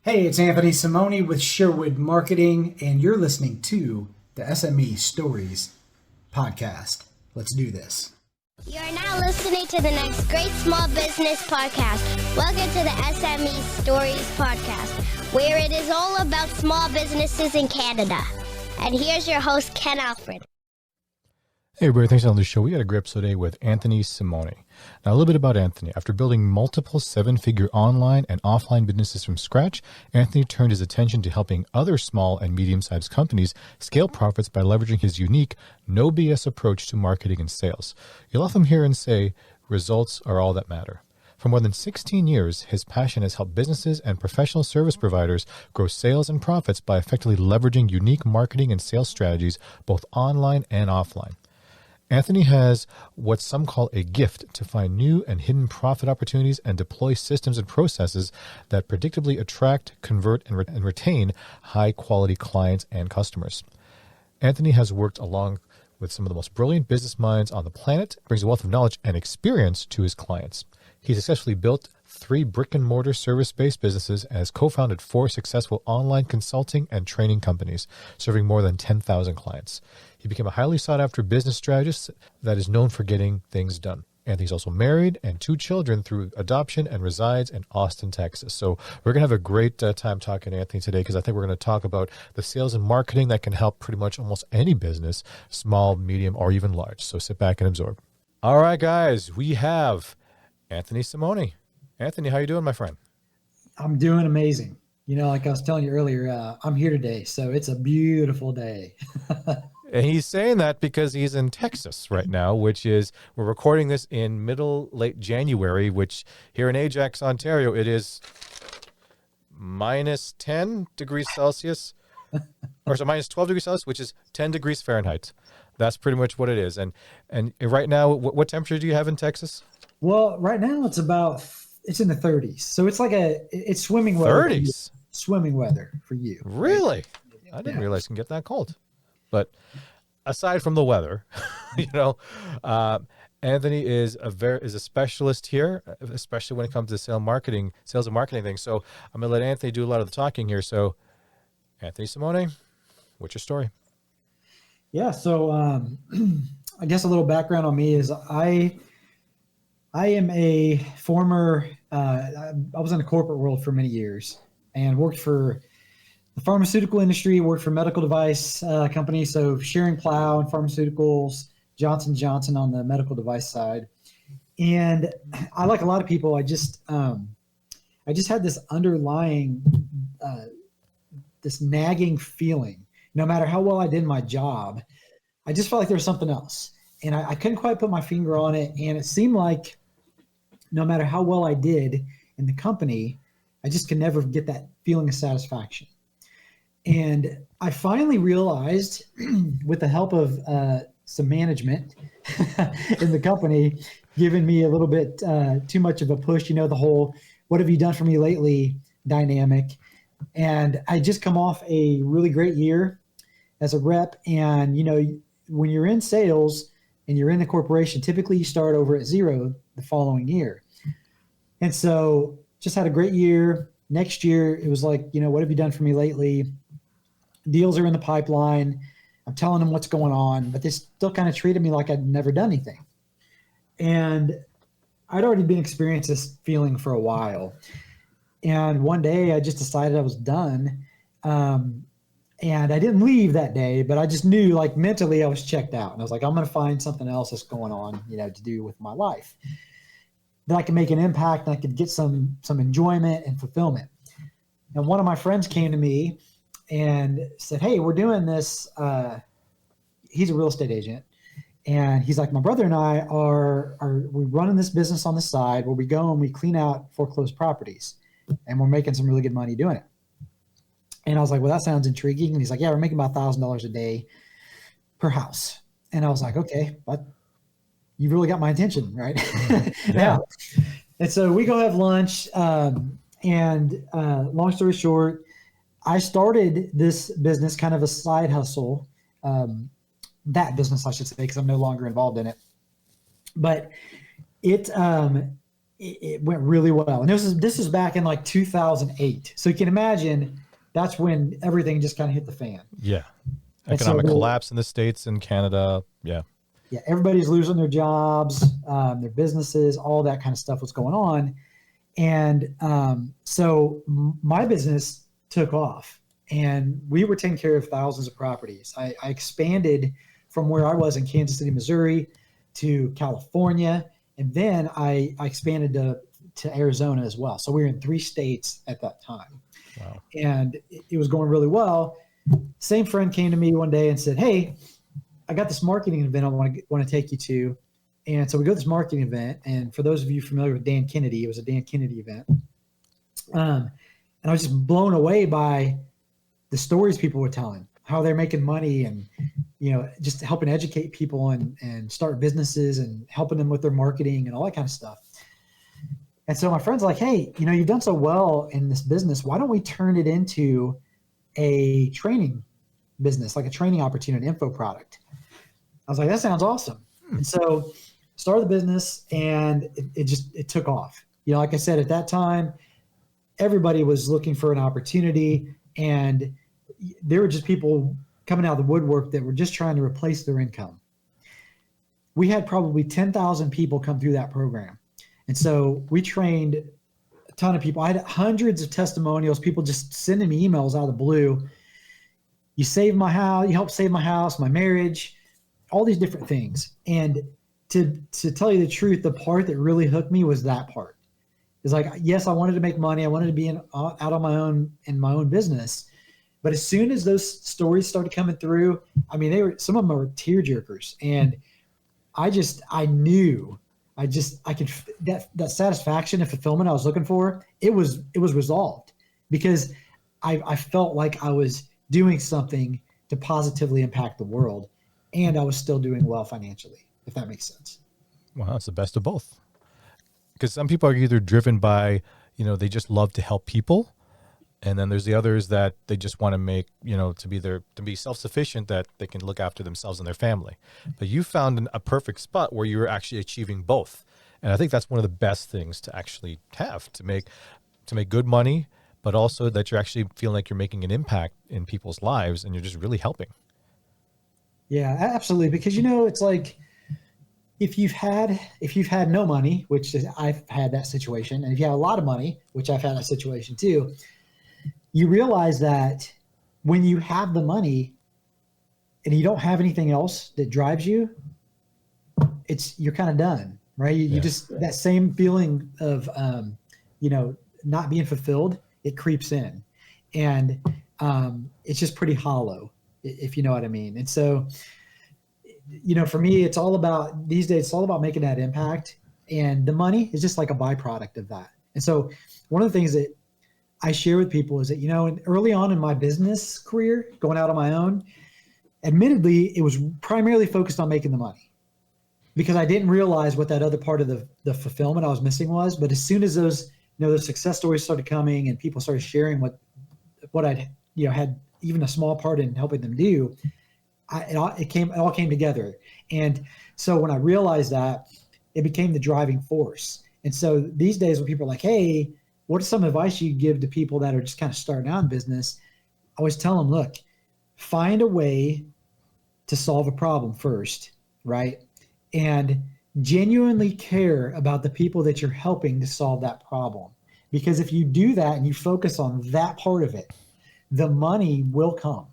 Hey, it's Anthony Simonie with Sherwood Marketing, and you're listening to the S.M.E Stories podcast. Let's do this. You're now listening to the next great small business podcast. Welcome to the S.M.E Stories podcast, where it is all about small businesses in Canada. And here's your host, Ken Alfred. Hey everybody, thanks for on the show. We got a great episode today with Anthony Simonie. Now a little bit about Anthony. After building multiple seven-figure online and offline businesses from scratch, Anthony turned his attention to helping other small and medium-sized companies scale profits by leveraging his unique, no BS approach to marketing and sales. You'll often hear him say, results are all that matter. For more than 16 years, his passion has helped businesses and professional service providers grow sales and profits by effectively leveraging unique marketing and sales strategies, both online and offline. Anthony has what some call a gift to find new and hidden profit opportunities and deploy systems and processes that predictably attract, convert, and retain high-quality clients and customers. Anthony has worked along with some of the most brilliant business minds on the planet, brings a wealth of knowledge and experience to his clients. He successfully built 3 brick-and-mortar service-based businesses and has co-founded 4 successful online consulting and training companies, serving more than 10,000 clients. He became a highly sought-after business strategist that is known for getting things done. Anthony's also married and 2 children through adoption and resides in Austin, Texas. So we're going to have a great time talking to Anthony today because I think we're going to talk about the sales and marketing that can help pretty much almost any business, small, medium, or even large. So sit back and absorb. All right, guys, we have Anthony Simonie. Anthony, how you doing, my friend? I'm doing amazing. You know, like I was telling you earlier, I'm here today, so it's a beautiful day. And he's saying that because he's in Texas right now, which is, we're recording this in late January, which here in Ajax, Ontario, it is minus 10 degrees Celsius, or so minus 12 degrees Celsius, which is 10 degrees Fahrenheit. That's pretty much what it is. And right now, what temperature do you have in Texas? Well, right now it's in the 30s. So it's like it's swimming weather. 30s? Swimming weather for you. Really? Right? I didn't realize it can get that cold. But aside from the weather, Anthony is a specialist here, especially when it comes to sales and marketing things. So I'm going to let Anthony do a lot of the talking here. So Anthony Simonie, what's your story? Yeah. So I guess a little background on me is I am a former, I was in the corporate world for many years and worked for the pharmaceutical industry, worked for medical device companies. So Schering-Plough and pharmaceuticals, Johnson & Johnson on the medical device side. And I, like a lot of people, I just had this underlying, this nagging feeling. No matter how well I did my job, I just felt like there was something else. And I couldn't quite put my finger on it. And it seemed like no matter how well I did in the company, I just could never get that feeling of satisfaction. And I finally realized, with the help of some management in the company, giving me a little bit too much of a push, the whole, what have you done for me lately dynamic. And I just come off a really great year as a rep. And, when you're in sales and you're in the corporation, typically you start over at 0 the following year. And so just had a great year. Next year, it was like, what have you done for me lately? Deals are in the pipeline. I'm telling them what's going on, but they still kind of treated me like I'd never done anything. And I'd already been experiencing this feeling for a while. And one day I just decided I was done. And I didn't leave that day, but I just knew, like, mentally I was checked out. And I was like, I'm going to find something else that's going on, to do with my life. That I can make an impact and I could get some enjoyment and fulfillment. And one of my friends came to me and said, hey, we're doing this. He's a real estate agent. And he's like, my brother and I we're running this business on the side where we go and we clean out foreclosed properties. And we're making some really good money doing it. And I was like, well, that sounds intriguing. And he's like, yeah, we're making about $1,000 a day per house. And I was like, okay, but you've really got my attention, right? Yeah. And so we go have lunch. And long story short, I started this business, kind of a side hustle, that business, I should say, because I'm no longer involved in it. But it it went really well. And this is back in like 2008. So you can imagine that's when everything just kind of hit the fan. Yeah. And so Economic collapse in the States and Canada. Yeah. yeah, everybody's losing their jobs, their businesses, all that kind of stuff was going on. And so my business took off, and we were taking care of thousands of properties. I expanded from where I was in Kansas City, Missouri, to California, and then I expanded to Arizona as well. So we were in 3 states at that time. Wow. And it was going really well. Same friend came to me one day and said, "Hey, I got this marketing event I want to take you to." And so we go to this marketing event. And for those of you familiar with Dan Kennedy, it was a Dan Kennedy event. And I was just blown away by the stories people were telling, how they're making money, and, just helping educate people and start businesses and helping them with their marketing and all that kind of stuff. And so my friend's like, "Hey, you've done so well in this business. Why don't we turn it into a training business, like a training opportunity, info product?" I was like, "That sounds awesome." And so started the business, and it took off. Like I said, at that time, everybody was looking for an opportunity, and there were just people coming out of the woodwork that were just trying to replace their income. We had probably 10,000 people come through that program. And so we trained a ton of people. I had hundreds of testimonials, people just sending me emails out of the blue. "You saved my house, you helped save my house, my marriage," all these different things. And to tell you the truth, the part that really hooked me was that part. It's like, yes, I wanted to make money. I wanted to be out on my own in my own business. But as soon as those stories started coming through, I mean, some of them were tear jerkers. And I knew I could, that satisfaction and fulfillment I was looking for, it was resolved, because I felt like I was doing something to positively impact the world, and I was still doing well financially, if that makes sense. Well, it's the best of both. Because some people are either driven by, they just love to help people. And then there's the others that they just want to make, to be self-sufficient, that they can look after themselves and their family. But you found a perfect spot where you're actually achieving both. And I think that's one of the best things to actually have, to make good money, but also that you're actually feeling like you're making an impact in people's lives, and you're just really helping. Yeah, absolutely. Because, it's like, if you've had no money, which I've had that situation, and if you have a lot of money, which I've had that situation too, you realize that when you have the money and you don't have anything else that drives you, you're kind of done, right? You just, that same feeling of, not being fulfilled, it creeps in, and it's just pretty hollow, if you know what I mean. And so, for me, these days, it's all about making that impact, and the money is just like a byproduct of that. And so one of the things that I share with people is that, early on in my business career, going out on my own, admittedly, it was primarily focused on making the money, because I didn't realize what that other part of the fulfillment I was missing was. But as soon as those success stories started coming, and people started sharing what I'd, had even a small part in helping them do, it all came together. And so when I realized that, it became the driving force. And so these days, when people are like, "Hey, what is some advice you give to people that are just kind of starting out in business?" I always tell them, look, find a way to solve a problem first, right? And genuinely care about the people that you're helping to solve that problem. Because if you do that and you focus on that part of it, the money will come.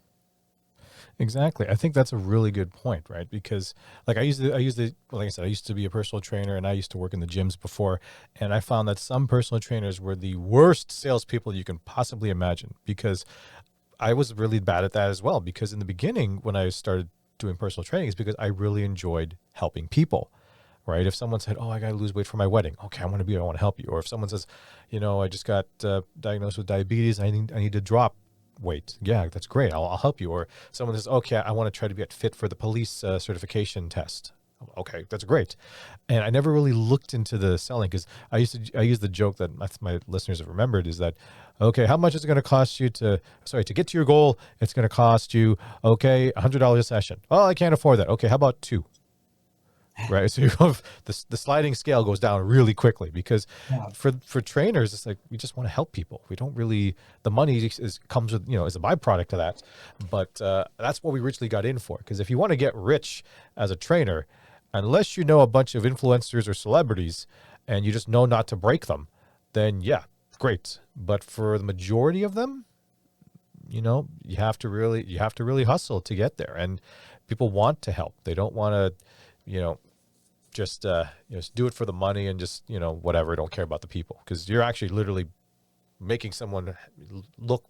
Exactly. I think that's a really good point, right? Because like I used to, like I said, I used to be a personal trainer, and I used to work in the gyms before. And I found that some personal trainers were the worst salespeople you can possibly imagine, because I was really bad at that as well. Because in the beginning, when I started doing personal training, is because I really enjoyed helping people, right? If someone said, "Oh, I got to lose weight for my wedding." Okay, I want to help you. Or if someone says, "I just got diagnosed with diabetes. I need to drop weight." Yeah, that's great. I'll help you. Or someone says, "Okay, I want to try to get fit for the police certification test." Okay, that's great. And I never really looked into the selling, because I use the joke that my listeners have remembered, is that, okay, how much is it going to cost you to get to your goal? It's going to cost you, okay, $100 a session. Oh, I can't afford that. Okay, how about 2? right? So you have the sliding scale goes down really quickly because Yeah. for trainers, it's like we just want to help people. We don't really, the money comes with, as a byproduct of that. But that's what we originally got in for. Because if you want to get rich as a trainer, unless you know a bunch of influencers or celebrities and you just know not to break them, then yeah, great. But for the majority of them, you have to really hustle to get there. And people want to help. They don't want to, just just do it for the money and just whatever. Don't care about the people, because you're actually literally making someone look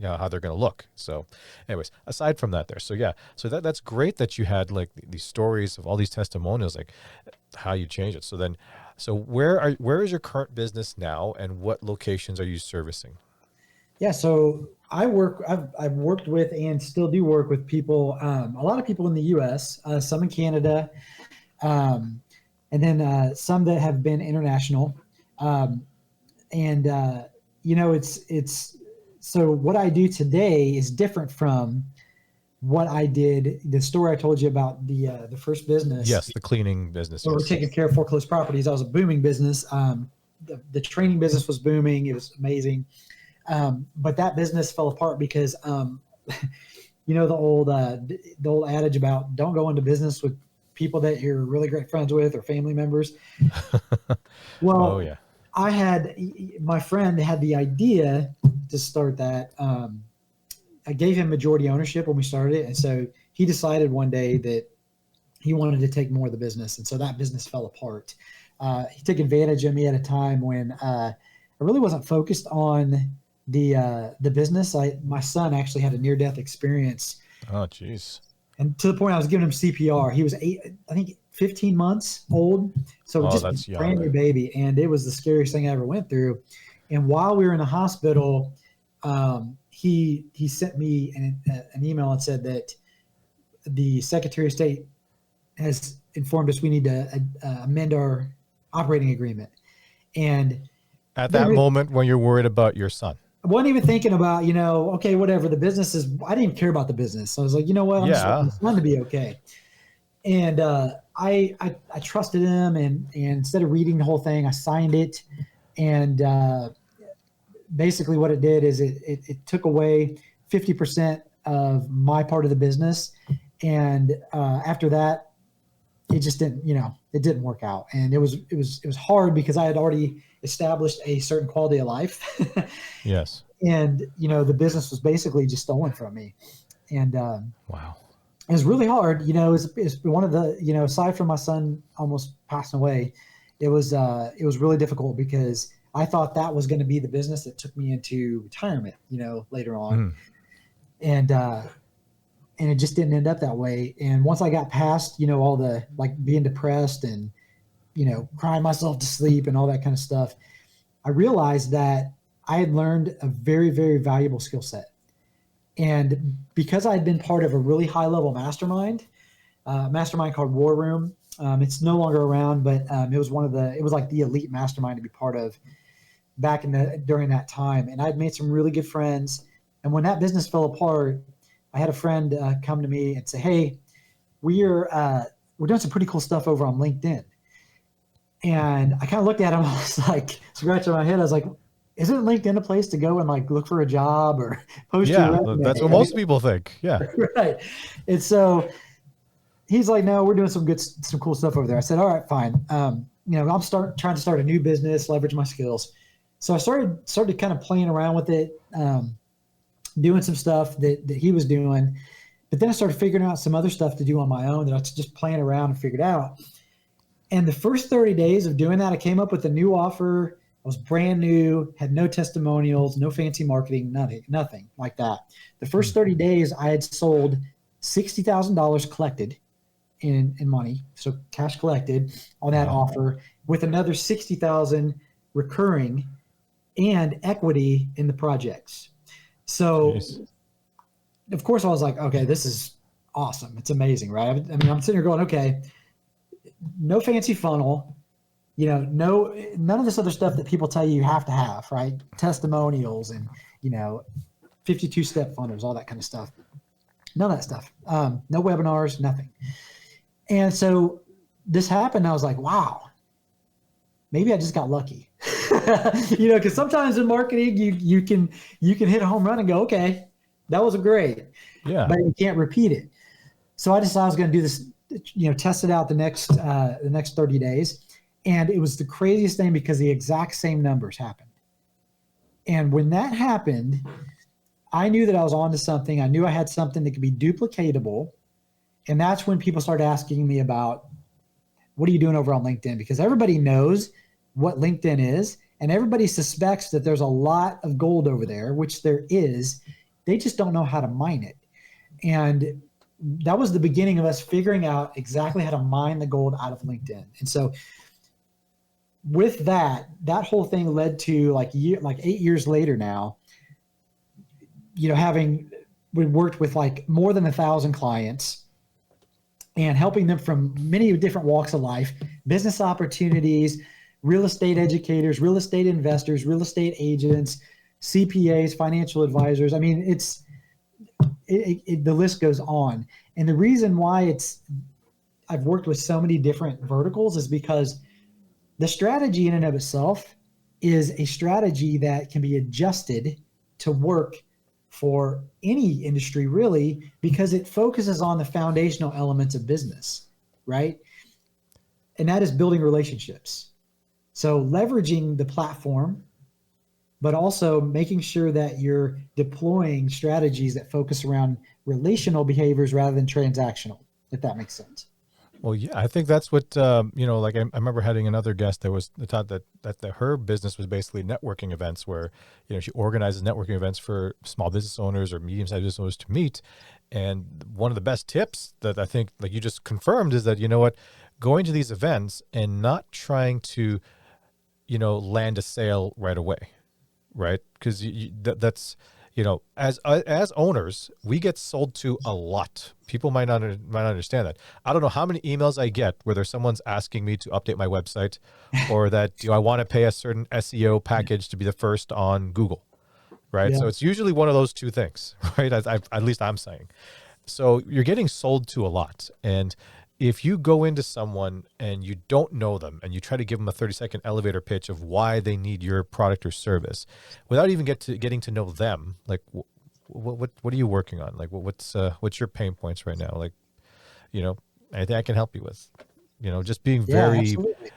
how they're going to look. So anyways, aside from that there, so yeah, so that's great that you had like these stories of all these testimonials, like how you change it. So where is your current business now, and what locations are you servicing? Yeah, so I've worked with and still do work with people, a lot of people in the U.S., some in Canada, um, and then some that have been international. Um, and it's so what I do today is different from what I did. The story I told you about the first business, Yes, the cleaning business. where we're Yes. taking care of foreclosed properties. That was a booming business. The training business was booming. It was amazing. But that business fell apart because, the old adage about don't go into business with people that you're really great friends with or family members. Oh Well, yeah. my friend had the idea to start that. I gave him majority ownership when we started it, and so he decided one day that he wanted to take more of the business, and so that business fell apart. He took advantage of me at a time when I really wasn't focused on the business. My son actually had a near death experience, Oh jeez. and to the point I was giving him CPR. He was I think 15 months old, so Oh, just that's a brand young. new baby, and it was the scariest thing I ever went through. And while we were in the hospital, he sent me an email and said that the Secretary of State has informed us we need to amend our operating agreement. And At didn't that really, moment when you're worried about your son. I wasn't even thinking about, okay, whatever. The business is, I didn't even care about the business. So I was like, you know what? I'm just wanting Yeah. this one to be okay. And I trusted him. And instead of reading the whole thing, I signed it. And basically what it did is it took away 50% of my part of the business. And after that, it just didn't, it didn't work out. And it was hard because I had already established a certain quality of life. Yes. And, the business was basically just stolen from me. And Wow. it was really hard. It's one of the, aside from my son almost passing away, it was really difficult because I thought that was going to be the business that took me into retirement, later on. Mm. And it just didn't end up that way. And once I got past, all the like being depressed and, crying myself to sleep and all that kind of stuff, I realized that I had learned a very, very valuable skill set. And because I had been part of a really high level mastermind called War Room, it's no longer around, but it was it was like the elite mastermind to be part of back during that time. And I'd made some really good friends. And when that business fell apart, I had a friend come to me and say, "Hey, we're doing some pretty cool stuff over on LinkedIn." And I kind of looked at him. I was like, scratching my head. I was like, "Isn't LinkedIn a place to go and like look for a job or post your Yeah, resume?" that's what most people think. Yeah. Right. And so he's like, "No, we're doing some cool stuff over there." I said, "All right, fine. I'm trying to start a new business, leverage my skills." So I started kind of playing around with it, doing some stuff that he was doing. But then I started figuring out some other stuff to do on my own that I was just playing around and figured out. And the first 30 days of doing that, I came up with a new offer. I was brand new, had no testimonials, no fancy marketing, nothing like that. The first 30 days, I had sold $60,000 collected in money, so cash collected on that Wow. offer, with another 60,000 recurring and equity in the projects. So, Jeez. of course, I was like, okay, this is awesome. It's amazing, right? I mean, I'm sitting here going, okay, no fancy funnel, none of this other stuff that people tell you have to have, right? Testimonials and, 52-step funnels, all that kind of stuff. None of that stuff. No webinars, nothing. And so this happened. I was like, wow, maybe I just got lucky. Because sometimes in marketing, you can hit a home run and go, okay, that was great, Yeah. but you can't repeat it. So I decided I was going to do this, test it out the next 30 days. And it was the craziest thing because the exact same numbers happened. And when that happened, I knew that I was onto something. I knew I had something that could be duplicatable. And that's when people started asking me about, what are you doing over on LinkedIn? Because everybody knows what LinkedIn is, and everybody suspects that there's a lot of gold over there, which there is. They just don't know how to mine it. And that was the beginning of us figuring out exactly how to mine the gold out of LinkedIn. And so with that whole thing led to like 8 years later now, having we worked with like more than 1,000 clients and helping them from many different walks of life, business opportunities, real estate educators, real estate investors, real estate agents, CPAs, financial advisors. I mean, the list goes on. And the reason why I've worked with so many different verticals is because the strategy in and of itself is a strategy that can be adjusted to work for any industry, really, because it focuses on the foundational elements of business, right? And that is building relationships. So leveraging the platform, but also making sure that you're deploying strategies that focus around relational behaviors rather than transactional, if that makes sense. Well, yeah, I think that's what, like I remember having another guest that was taught that her business was basically networking events where, she organizes networking events for small business owners or medium-sized business owners to meet. And one of the best tips that I think, like you just confirmed, is that, going to these events and not trying to, land a sale right away, right? Because that's, as owners, we get sold to a lot. People might not understand that. I don't know how many emails I get where there's someone's asking me to update my website, or that I want to pay a certain SEO package to be the first on Google, right? Yeah. So it's usually one of those two things, right? At least I'm saying. So you're getting sold to a lot, and if you go into someone and you don't know them and you try to give them a 30-second elevator pitch of why they need your product or service without even getting to know them, like what are you working on? Like what's your pain points right now? Like, anything I can help you with, just being Yeah, very, absolutely.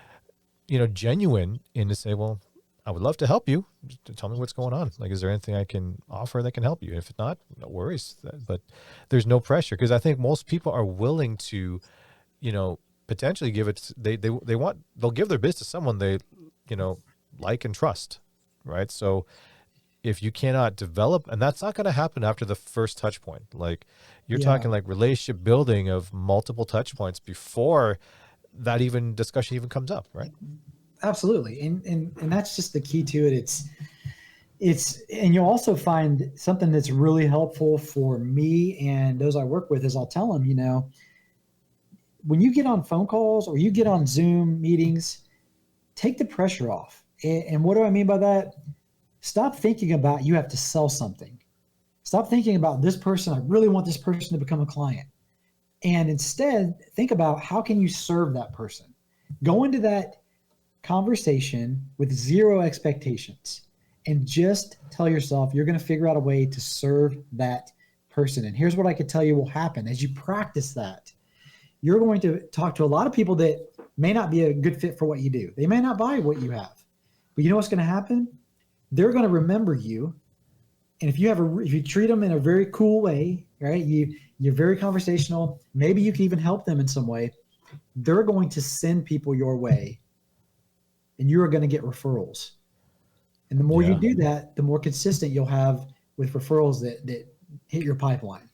genuine in to say, well, I would love to help you. Just tell me what's going on. Like, is there anything I can offer that can help you? If not, no worries. But there's no pressure, because I think most people are willing to, potentially give it. They'll give their business to someone they, like and trust, right? So if you cannot develop, and that's not going to happen after the first touch point. Like you're Yeah, talking like relationship building of multiple touch points before that discussion even comes up, right? absolutely. And that's just the key to it. And you'll also find something that's really helpful for me and those I work with is I'll tell them, when you get on phone calls or you get on Zoom meetings, take the pressure off. And what do I mean by that? Stop thinking about you have to sell something. Stop thinking about this person. I really want this person to become a client. And instead, think about how can you serve that person? Go into that conversation with zero expectations and just tell yourself you're going to figure out a way to serve that person. And here's what I could tell you will happen as you practice that. You're going to talk to a lot of people that may not be a good fit for what you do. They may not buy what you have. But you know what's going to happen? They're going to remember you. And if you treat them in a very cool way, right? You're very conversational. Maybe you can even help them in some way. They're going to send people your way, and you are going to get referrals. And the more you Yeah. do that, the more consistent you'll have with referrals that hit your pipeline.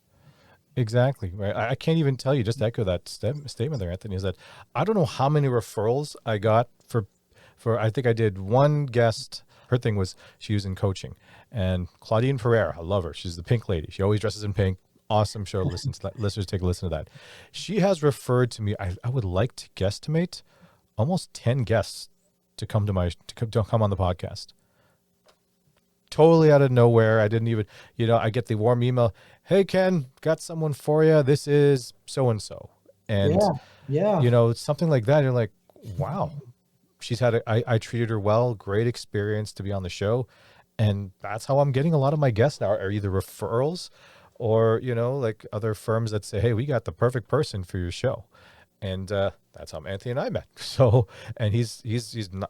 Exactly. Right. I can't even tell you, just to echo that statement there, Anthony, is that I don't know how many referrals I got I think I did one guest. Her thing was she was in coaching, and Claudine Pereira, I love her. She's the pink lady. She always dresses in pink. Awesome show. Listeners, take a listen to that. She has referred to me. I would like to guesstimate almost 10 guests to come to come on the podcast. Totally out of nowhere. I didn't even, I get the warm email. Hey, Ken, got someone for you. This is so-and-so. And, Yeah. Yeah. something like that, you're like, wow, I treated her well, great experience to be on the show. And that's how I'm getting a lot of my guests now are either referrals or, like other firms that say, hey, we got the perfect person for your show. And that's how Anthony and I met. So, and he's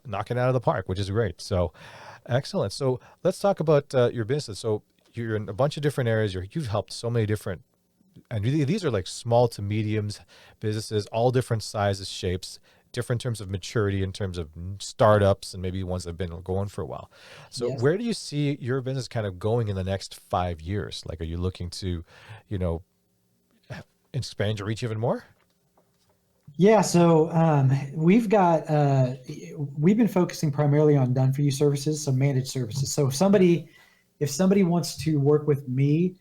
knocking it out of the park, which is great. So, excellent. So let's talk about your business. So you're in a bunch of different areas. You've helped so many different, and these are like small to mediums businesses, all different sizes, shapes, different terms of maturity, in terms of startups, and maybe ones that have been going for a while. So Yes. where do you see your business kind of going in the next 5 years? Like, are you looking to, you know, expand your reach even more? Yeah, so we've been focusing primarily on done for you services, so managed services. So if somebody wants to work with me,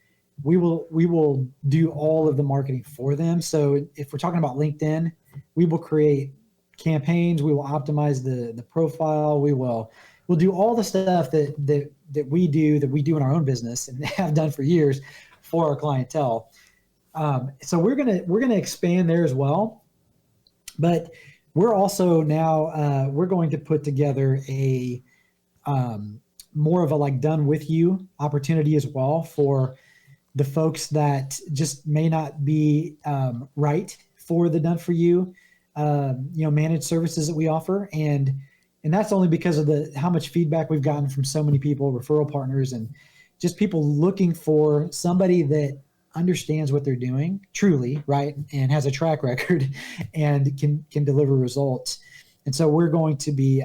we will do all of the marketing for them. So if we're talking about LinkedIn, we will create campaigns, we will optimize the profile, we'll do all the stuff that we do in our own business and have done for years for our clientele. So we're gonna expand there as well. But we're also now we're going to put together a more of a like done with you opportunity as well for the folks that just may not be right for the done for you managed services that we offer, and that's only because of the how much feedback we've gotten from so many people, referral partners, and just people looking for somebody that understands what they're doing truly, right, and has a track record and can deliver results. And so we're going to be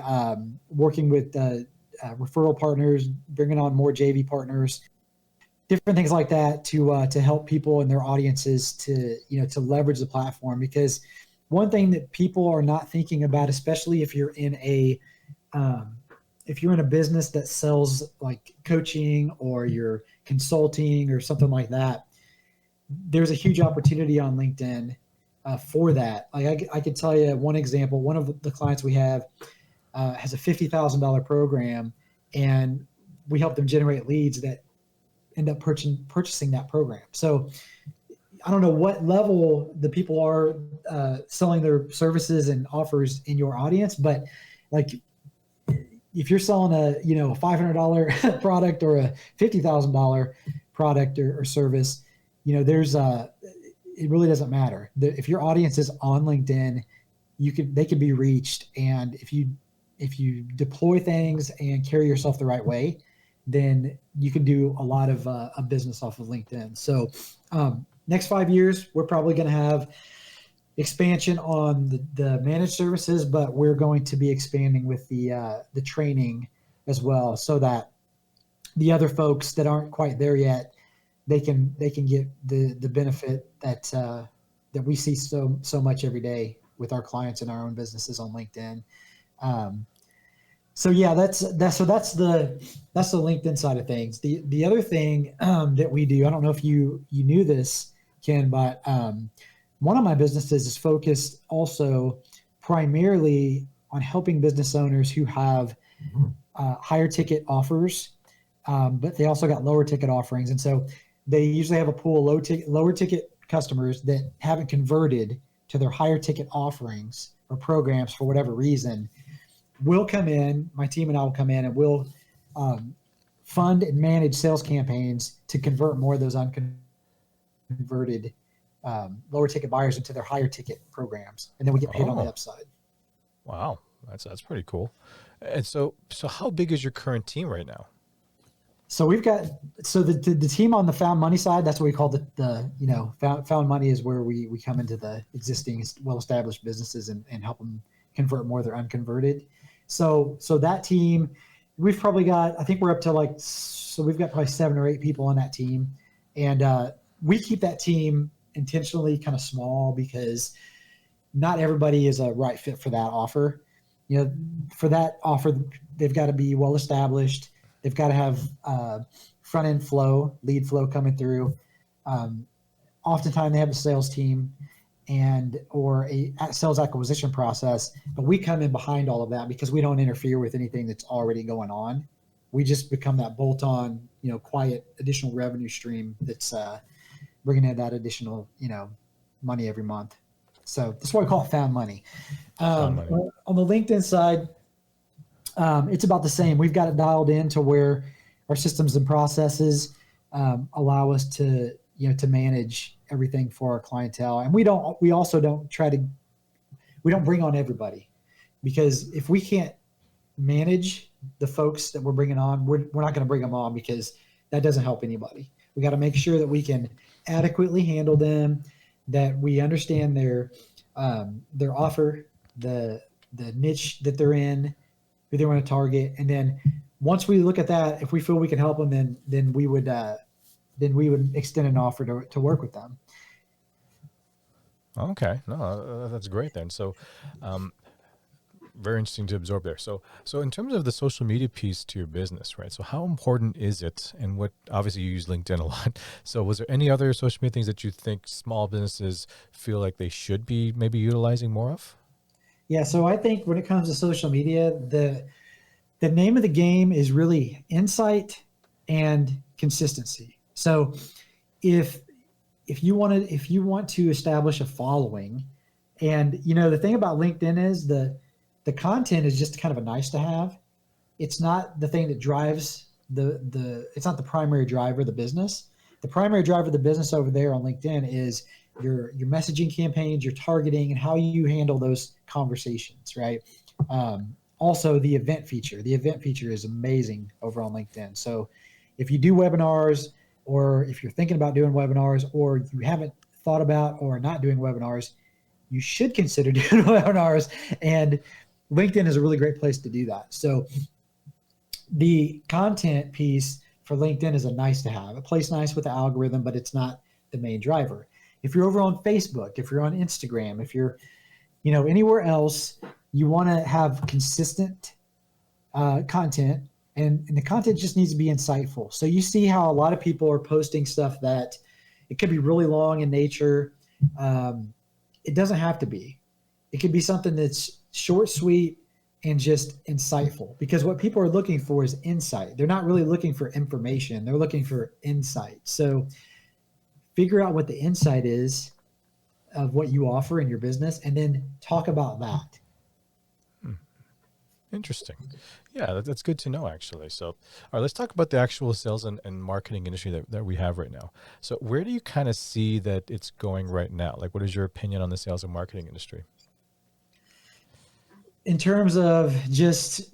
working with referral partners, bringing on more JV partners, different things like that to help people and their audiences to leverage the platform. Because one thing that people are not thinking about, especially if you're in a business that sells like coaching or you're consulting or something like that, there's a huge opportunity on LinkedIn for that. Like I could tell you one example. One of the clients we have has a $50,000 program, and we help them generate leads that end up purchasing that program. So I don't know what level the people are selling their services and offers in your audience, but like if you're selling a $500 product or a $50,000 product or service, it really doesn't matter. If your audience is on LinkedIn, they could be reached, and if you deploy things and carry yourself the right way, then you can do a lot of a business off of LinkedIn. So next 5 years, we're probably going to have expansion on the managed services, but we're going to be expanding with the training as well, so that the other folks that aren't quite there yet, they can get the benefit that we see so much every day with our clients and our own businesses on LinkedIn. So yeah, that's the LinkedIn side of things. The other thing that we do, I don't know if you knew this, Ken, but one of my businesses is focused also primarily on helping business owners who have higher ticket offers, but they also got lower ticket offerings, and so they usually have a pool of lower ticket customers that haven't converted to their higher ticket offerings or programs for whatever reason. We'll come in, my team and I will come in, and we'll fund and manage sales campaigns to convert more of those unconverted lower ticket buyers into their higher ticket programs, and then we get paid on the upside. Wow, that's pretty cool. And so how big is your current team right now? So we've got the team on the found money side. That's what we call the found money is where we come into the existing well-established businesses and help them convert more of their unconverted. So that team, we've probably got, I think we're up to we've got probably 7 or 8 people on that team, and we keep that team intentionally kind of small because not everybody is a right fit for that offer. For that offer, they've got to be well established. They've got to have front end flow, lead flow coming through. Oftentimes they have a sales team or a sales acquisition process, but we come in behind all of that because we don't interfere with anything that's already going on. We just become that bolt-on, quiet additional revenue stream that's bringing in that additional, money every month. So that's why we call it found money. Found money. On the LinkedIn side, it's about the same. We've got it dialed in to where our systems and processes allow us to, to manage everything for our clientele. And we don't bring on everybody, because if we can't manage the folks that we're bringing on, we're not going to bring them on, because that doesn't help anybody. We got to make sure that we can adequately handle them, that we understand their offer, the niche that they're in, who they want to target. And then once we look at that, if we feel we can help them, then we would extend an offer to work with them. Okay, no, that's great then. So, very interesting to absorb there. So in terms of the social media piece to your business, right? So how important is it? And what, obviously you use LinkedIn a lot. So was there any other social media things that you think small businesses feel like they should be maybe utilizing more of? Yeah. So I think when it comes to social media, the name of the game is really insight and consistency. So if you want to establish a following, and the thing about LinkedIn is the content is just kind of a nice to have. It's not the thing that drives it's not the primary driver of the business. The primary driver of the business over there on LinkedIn is your messaging campaigns, your targeting, and how you handle those conversations, right? Also the event feature. The event feature is amazing over on LinkedIn. So if you do webinars, or if you're thinking about doing webinars, or you haven't thought about or are not doing webinars, you should consider doing webinars. And LinkedIn is a really great place to do that. So the content piece for LinkedIn is a nice to have. It plays nice with the algorithm, but it's not the main driver. If you're over on Facebook, if you're on Instagram, if you're, anywhere else, you want to have consistent content, and the content just needs to be insightful. So you see how a lot of people are posting stuff that it could be really long in nature. It doesn't have to be. It could be something that's short, sweet, and just insightful, because what people are looking for is insight. They're not really looking for information. They're looking for insight. So figure out what the insight is of what you offer in your business, and then talk about that. Interesting. Yeah, that's good to know, actually. So, all right, let's talk about the actual sales and marketing industry that we have right now. So where do you kind of see that it's going right now? Like, what is your opinion on the sales and marketing industry? In terms of just,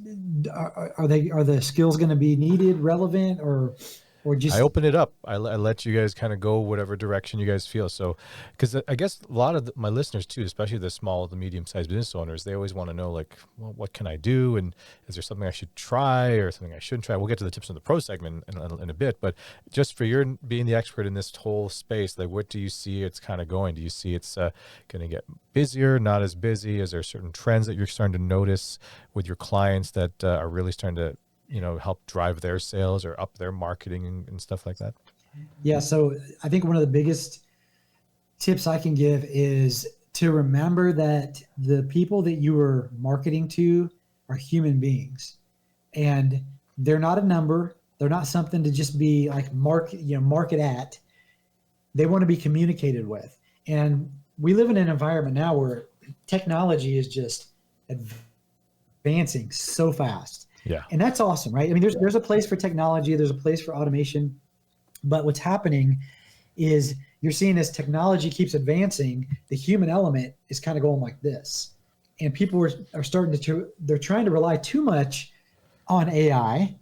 are the skills going to be needed, relevant, or just? I open it up. I let you guys kind of go whatever direction you guys feel. So, because I guess a lot of my listeners too, especially the small, the medium-sized business owners, they always want to know, like, well, what can I do? And is there something I should try or something I shouldn't try? We'll get to the tips in the pro segment in a bit, but just for your being the expert in this whole space, like, what do you see it's kind of going? Do you see it's going to get busier, not as busy? Is there certain trends that you're starting to notice with your clients that are really starting to help drive their sales or up their marketing and stuff like that? Yeah. So I think one of the biggest tips I can give is to remember that the people that you are marketing to are human beings, and they're not a number. They're not something to just be like market at. They want to be communicated with. And we live in an environment now where technology is just advancing so fast. Yeah. And that's awesome, right? I mean, there's a place for technology, there's a place for automation, but what's happening is you're seeing as technology keeps advancing, the human element is kind of going like this. And people are starting they're trying to rely too much on AI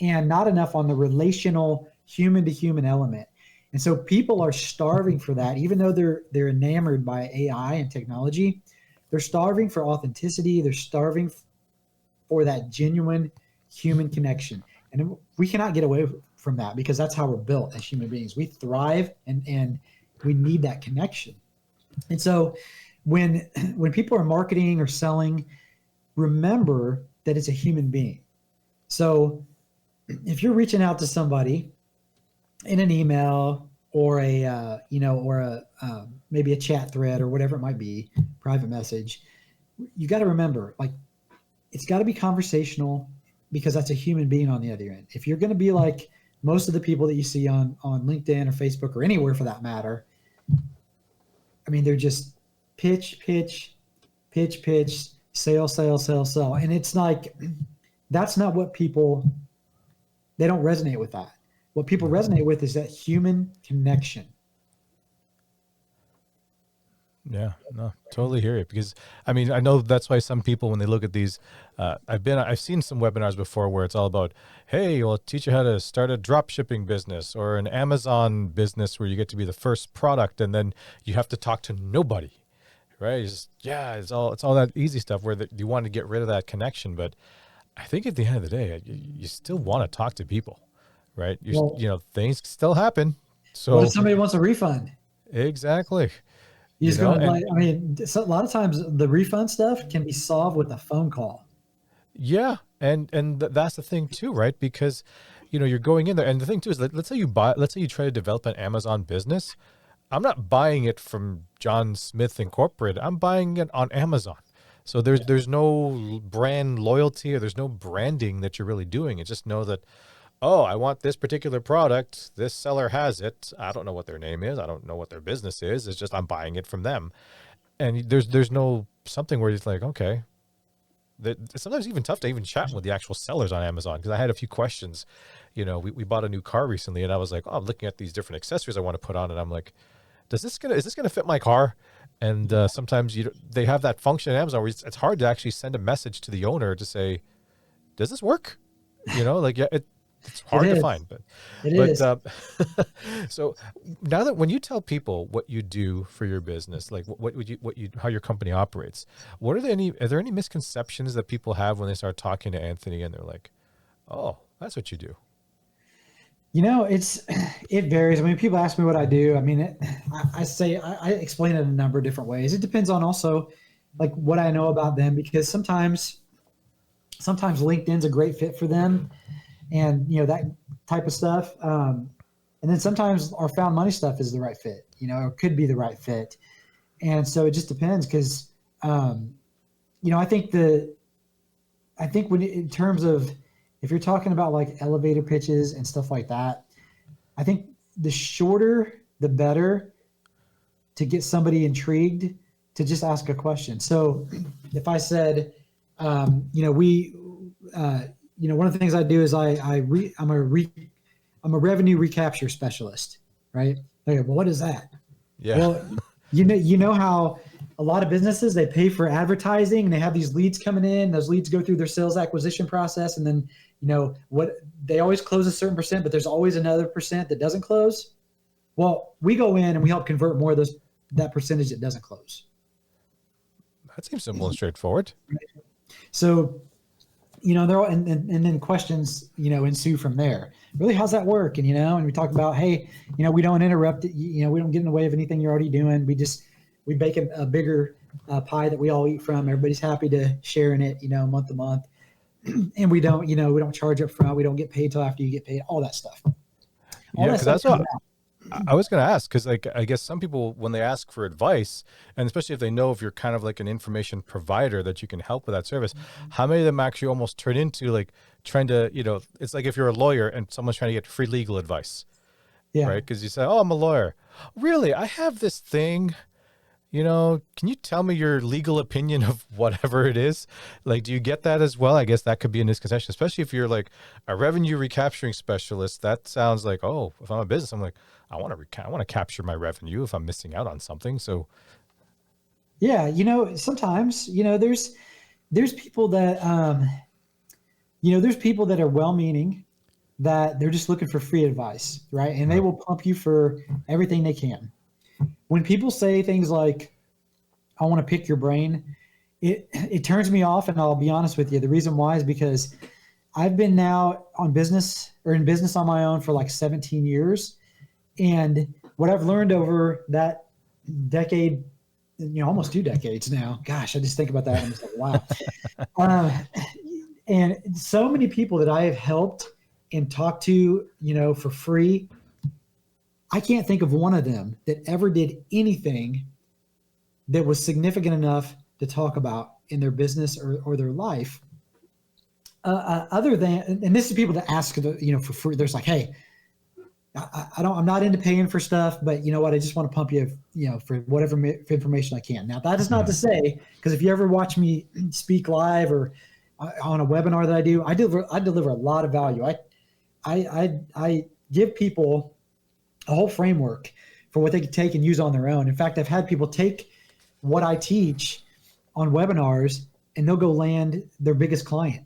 and not enough on the relational human to human element. And so people are starving for that, even though they're enamored by AI and technology. They're starving for authenticity. They're starving for that genuine human connection. And we cannot get away from that, because that's how we're built as human beings. We thrive and we need that connection. And so when people are marketing or selling, remember that it's a human being. So if you're reaching out to somebody in an email or maybe a chat thread or whatever it might be, private message, you got to remember, like, it's got to be conversational, because that's a human being on the other end. If you're going to be like most of the people that you see on LinkedIn or Facebook or anywhere for that matter, I mean, they're just pitch, pitch, pitch, pitch, sell, sell, sell, sell. And it's like, that's not what people, they don't resonate with that. What people resonate with is that human connection. Yeah, no, totally hear it. Because I mean, I know that's why some people, when they look at these, I've seen some webinars before where it's all about, hey, we'll teach you how to start a drop shipping business or an Amazon business where you get to be the first product and then you have to talk to nobody, right? It's all that easy stuff where you want to get rid of that connection. But I think at the end of the day, you still want to talk to people, right? Things still happen. So What if somebody wants a refund? exactly. You just go, like, I mean, a lot of times the refund stuff can be solved with a phone call. Yeah. And that's the thing too, right? Because, you're going in there. And the thing too is, let's say you try to develop an Amazon business. I'm not buying it from John Smith Incorporated. I'm buying it on Amazon. So there's no brand loyalty or there's no branding that you're really doing. It's just know that, oh, I want this particular product. This seller has it. I don't know what their name is. I don't know what their business is. It's just I'm buying it from them. And there's no something where it's like, okay. It's sometimes even tough to even chat with the actual sellers on Amazon, because I had a few questions. We bought a new car recently, and I was like, oh, I'm looking at these different accessories I want to put on, and I'm like, is this gonna fit my car? And sometimes they have that function in Amazon where it's hard to actually send a message to the owner to say, does this work? It's hard to find, but so now that when you tell people what you do for your business, like how your company operates, are there any misconceptions that people have when they start talking to Anthony and they're like, oh, that's what you do? It varies. I mean, people ask me what I do. I mean, I explain it in a number of different ways. It depends on also like what I know about them, because sometimes LinkedIn's a great fit for them. And, that type of stuff. And then sometimes our found money stuff is the right fit, or could be the right fit. And so it just depends, because, I think when in terms of, if you're talking about like elevator pitches and stuff like that, I think the shorter, the better to get somebody intrigued to just ask a question. So if I said, one of the things I do is I'm a revenue recapture specialist, right? Okay, well, what is that? Yeah. Well, you know how a lot of businesses, they pay for advertising and they have these leads coming in. Those leads go through their sales acquisition process, and then what they always close a certain percent, but there's always another percent that doesn't close. Well, we go in and we help convert more of that percentage that doesn't close. That seems simple and straightforward. So, they're all, and then questions, ensue from there. Really, how's that work? And, and we talk about, hey, we don't interrupt it. We don't get in the way of anything you're already doing. We bake a bigger pie that we all eat from. Everybody's happy to share in it, month to month. And we don't charge up front. We don't get paid till after you get paid, all that stuff. Because that's what I was going to ask, because like, I guess some people, when they ask for advice, and especially if they know if you're kind of like an information provider that you can help with that service, how many of them actually almost turn into like trying to, it's like if you're a lawyer and someone's trying to get free legal advice, right? Because you say, oh, I'm a lawyer. Really? I have this thing, can you tell me your legal opinion of whatever it is? Like, do you get that as well? I guess that could be a misconception, especially if you're like a revenue recapturing specialist. That sounds like, oh, if I'm a business, I'm like, I want to capture my revenue if I'm missing out on something. So, yeah, sometimes, there's people that, there's people that are well-meaning, that they're just looking for free advice, right? And they will pump you for everything they can. When people say things like, I want to pick your brain, it turns me off. And I'll be honest with you. The reason why is because I've been now in business on my own for like 17 years. And what I've learned over that decade, almost 2 decades now, gosh, I just think about that and I'm just like, wow. And so many people that I have helped and talked to, for free, I can't think of one of them that ever did anything that was significant enough to talk about in their business or their life. Other than, and this is people that ask, for free. There's like, hey, I'm not into paying for stuff, but you know what? I just want to pump you, for whatever information I can. Now, that is not to say, because if you ever watch me speak live or on a webinar that I deliver a lot of value. I give people a whole framework for what they can take and use on their own. In fact, I've had people take what I teach on webinars and they'll go land their biggest client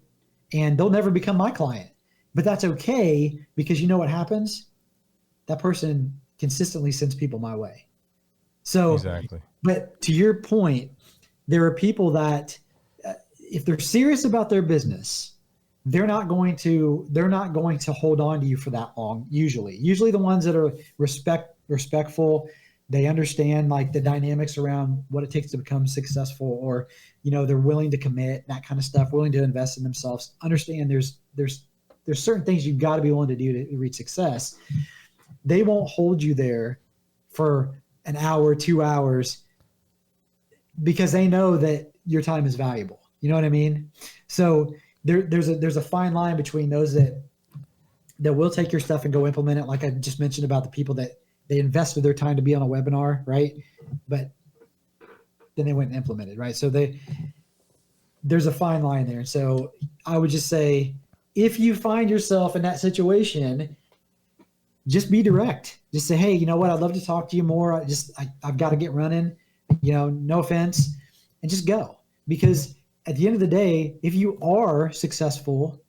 and they'll never become my client, but that's okay, because you know what happens? That person consistently sends people my way. So, Exactly. but to your point, there are people that if they're serious about their business, they're not going to hold on to you for that long. Usually the ones that are respectful, they understand like the dynamics around what it takes to become successful, or they're willing to commit, that kind of stuff, willing to invest in themselves, understand there's certain things you've got to be willing to do to reach success. They won't hold you there for an hour, 2 hours, because they know that your time is valuable. You know what I mean? So there's a fine line between those that will take your stuff and go implement it. Like I just mentioned about the people that they invested their time to be on a webinar, right? But then they went and implemented, right? So there's a fine line there. So I would just say, if you find yourself in that situation, just be direct. Just say, hey, you know what? I'd love to talk to you more. I've got to get running, no offense, and just go. Because at the end of the day, if you are successful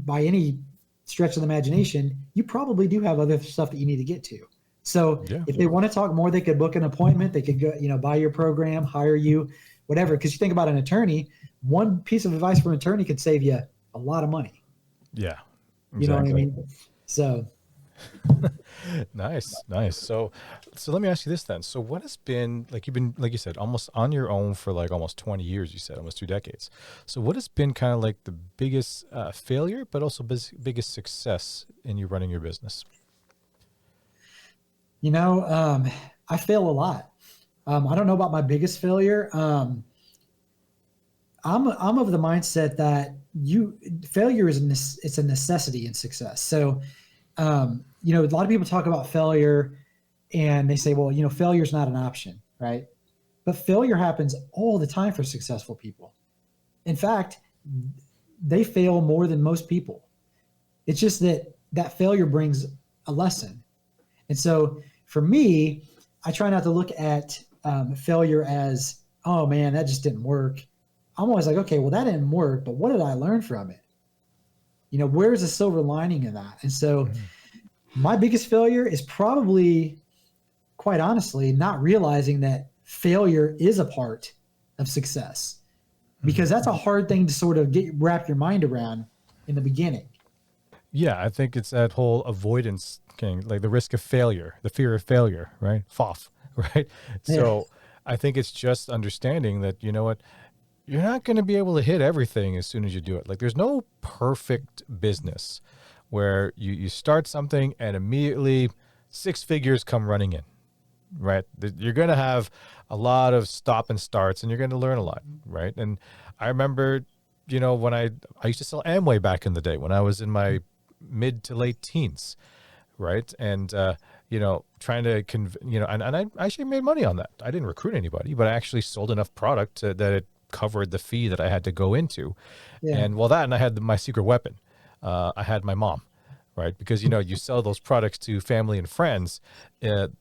by any stretch of the imagination, you probably do have other stuff that you need to get to. So if they want to talk more, they could book an appointment. They could go, buy your program, hire you, whatever. Because you think about an attorney, one piece of advice from an attorney could save you a lot of money. Yeah. Exactly. You know what I mean? So. Nice. So let me ask you this then. So what has been, like you said, almost on your own for like almost 20 years, you said almost 2 decades. So what has been kind of like the biggest failure, but also biggest success in you running your business? I fail a lot. I don't know about my biggest failure. I'm of the mindset that failure it's a necessity in success. So, a lot of people talk about failure and they say, well, failure is not an option, right? But failure happens all the time for successful people. In fact, they fail more than most people. It's just that failure brings a lesson. And so for me, I try not to look at failure as, oh man, that just didn't work. I'm always like, okay, well, that didn't work, but what did I learn from it? Where's the silver lining in that? And so my biggest failure is probably, quite honestly, not realizing that failure is a part of success, because that's a hard thing to sort of wrap your mind around in the beginning. Yeah, I think it's that whole avoidance thing, like the risk of failure, the fear of failure, right? FOF, right? Yeah. So I think it's just understanding that, you know what, you're not going to be able to hit everything as soon as you do it. Like there's no perfect business where you start something and immediately 6 figures come running in, right? You're going to have a lot of stop and starts and you're going to learn a lot, right? And I remember, when I used to sell Amway back in the day when I was in my mid to late teens, right? And, trying to, and I actually made money on that. I didn't recruit anybody, but I actually sold enough product that it covered the fee that I had to go into. Yeah. And and I had my secret weapon. I had my mom, right? Because, you sell those products to family and friends.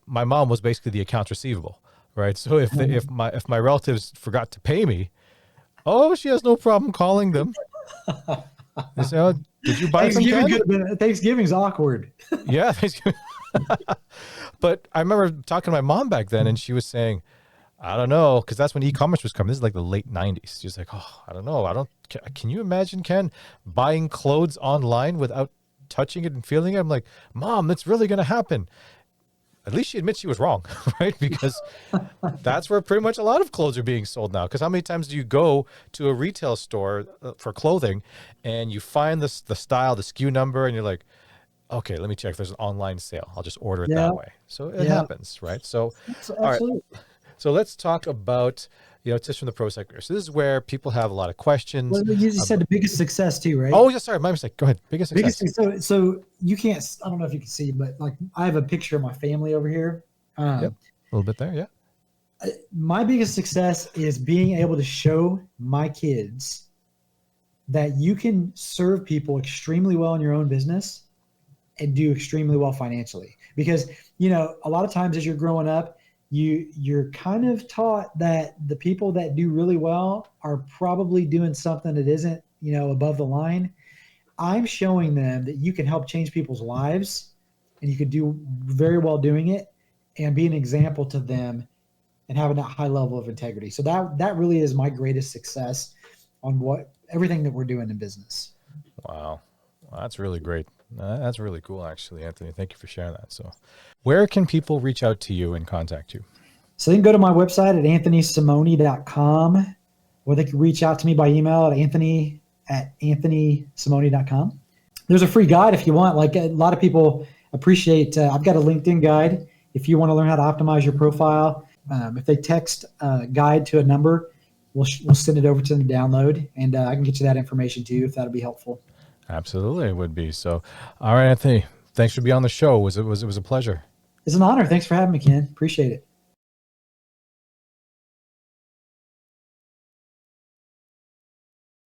My mom was basically the accounts receivable, right? So if my relatives forgot to pay me, she has no problem calling them. They say, oh, did you buy some candy? Thanksgiving's awkward. Yeah. But I remember talking to my mom back then and she was saying, I don't know, because that's when e-commerce was coming. This is like the late 90s. She was like, I don't know. Can you imagine, Ken, buying clothes online without touching it and feeling it? I'm like, Mom, that's really going to happen. At least she admits she was wrong, right? Because that's where pretty much a lot of clothes are being sold now. Because how many times do you go to a retail store for clothing and you find the style, the SKU number, and you're like, okay, let me check if there's an online sale. I'll just order it that way. So it happens, right? So, Absolutely. All right. So let's talk about tips from the pro side career. So this is where people have a lot of questions. Well, you just said the biggest success too, right? Oh, yeah, sorry, my mistake. Go ahead. Biggest success. So you can't. I don't know if you can see, but like I have a picture of my family over here. Yep, a little bit there, yeah. My biggest success is being able to show my kids that you can serve people extremely well in your own business and do extremely well financially. Because, a lot of times as you're growing up, you're kind of taught that the people that do really well are probably doing something that isn't, above the line. I'm showing them that you can help change people's lives and you could do very well doing it and be an example to them and having that high level of integrity. So that really is my greatest success on everything that we're doing in business. Wow. Well, that's really great. That's really cool, actually, Anthony. Thank you for sharing that. So where can people reach out to you and contact you? So they can go to my website at anthonysimonie.com, or they can reach out to me by email at anthonysimonie.com. There's a free guide if you want. Like a lot of people appreciate, I've got a LinkedIn guide. If you want to learn how to optimize your profile, if they text guide to a number, we'll send it over to them to download, and I can get you that information too if that'll be helpful. Absolutely, it would be. So, all right, Anthony, thanks for being on the show. It was a pleasure. It's an honor. Thanks for having me, Ken. Appreciate it.